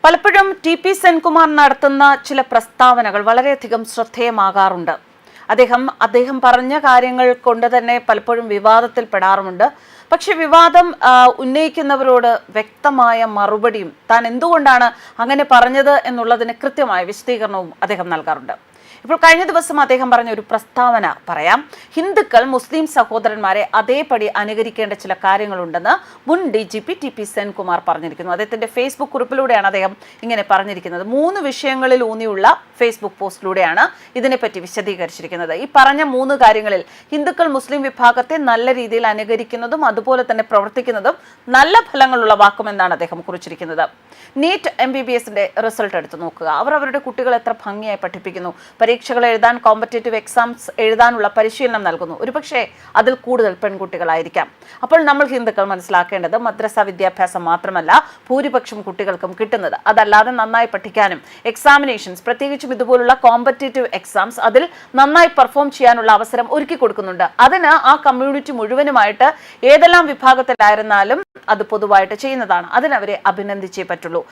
പലപ്പോഴും ടി.പി. സെൻകുമാർ നടത്തുന്ന ചില പ്രസ്താവനകൾ വളരെയധികം ശ്രദ്ധേയമാകാറുണ്ട്. അദ്ദേഹം പറഞ്ഞ കാര്യങ്ങൾ കൊണ്ട് തന്നെ പലപ്പോഴും വിവാദത്തിൽ പെടാറുമുണ്ട്. പക്ഷെ വിവാദം ഉന്നയിക്കുന്നവരോട് വ്യക്തമായ മറുപടിയും താൻ എന്തുകൊണ്ടാണ് അങ്ങനെ പറഞ്ഞത് എന്നുള്ളതിന് കൃത്യമായ വിശദീകരണവും അദ്ദേഹം നൽകാറുണ്ട്. ഇപ്പോൾ കഴിഞ്ഞ ദിവസം അദ്ദേഹം പറഞ്ഞ ഒരു പ്രസ്താവന പറയാം. ഹിന്ദുക്കൾ മുസ്ലിം സഹോദരന്മാരെ അതേപടി അനുകരിക്കേണ്ട ചില കാര്യങ്ങളുണ്ടെന്ന് മുൻ DGP ടി.പി. സെൻകുമാർ പറഞ്ഞിരിക്കുന്നു. അദ്ദേഹത്തിന്റെ ഫേസ്ബുക്ക് കുറിപ്പിലൂടെയാണ് അദ്ദേഹം ഇങ്ങനെ പറഞ്ഞിരിക്കുന്നത്. 3 വിഷയങ്ങളിൽ ഊന്നിയുള്ള ഫേസ്ബുക്ക് പോസ്റ്റിലൂടെയാണ് ഇതിനെപ്പറ്റി വിശദീകരിച്ചിരിക്കുന്നത്. ഈ പറഞ്ഞ 3 കാര്യങ്ങളിൽ ഹിന്ദുക്കൾ മുസ്ലിം വിഭാഗത്തെ നല്ല രീതിയിൽ അനുകരിക്കുന്നതും അതുപോലെ തന്നെ പ്രവർത്തിക്കുന്നതും നല്ല ഫലങ്ങൾ ഉളവാക്കുമെന്നാണ് അദ്ദേഹം കുറിച്ചിരിക്കുന്നത്. നീറ്റ് MBBSന്റെ റിസൾട്ട് എടുത്തു നോക്കുക. അവരുടെ കുട്ടികൾ എത്ര ഭംഗിയായി പഠിപ്പിക്കുന്നു. പരീക്ഷകൾ എഴുതാൻ, കോമ്പറ്റേറ്റീവ് എക്സാംസ് എഴുതാനുള്ള പരിശീലനം നൽകുന്നു. ഒരുപക്ഷെ അതിൽ കൂടുതൽ പെൺകുട്ടികളായിരിക്കാം. അപ്പോൾ നമ്മൾ ഹിന്ദുക്കൾ മനസ്സിലാക്കേണ്ടത് മദ്രസ വിദ്യാഭ്യാസം മാത്രമല്ല ഭൂരിപക്ഷം കുട്ടികൾക്കും കിട്ടുന്നത്. അതല്ലാതെ നന്നായി പഠിക്കാനും എക്സാമിനേഷൻസ്, പ്രത്യേകിച്ചും ഇതുപോലുള്ള കോമ്പറ്റേറ്റീവ് എക്സാംസ്, അതിൽ നന്നായി പെർഫോം ചെയ്യാനുള്ള അവസരം ഒരുക്കി കൊടുക്കുന്നുണ്ട്. അതിന് ആ കമ്മ്യൂണിറ്റി മുഴുവനുമായിട്ട് ഏതെല്ലാം വിഭാഗത്തിലായിരുന്നാലും അത് പൊതുവായിട്ട് ചെയ്യുന്നതാണ്. അതിനവരെ അഭിനന്ദിച്ചേ പറ്റുള്ളൂ.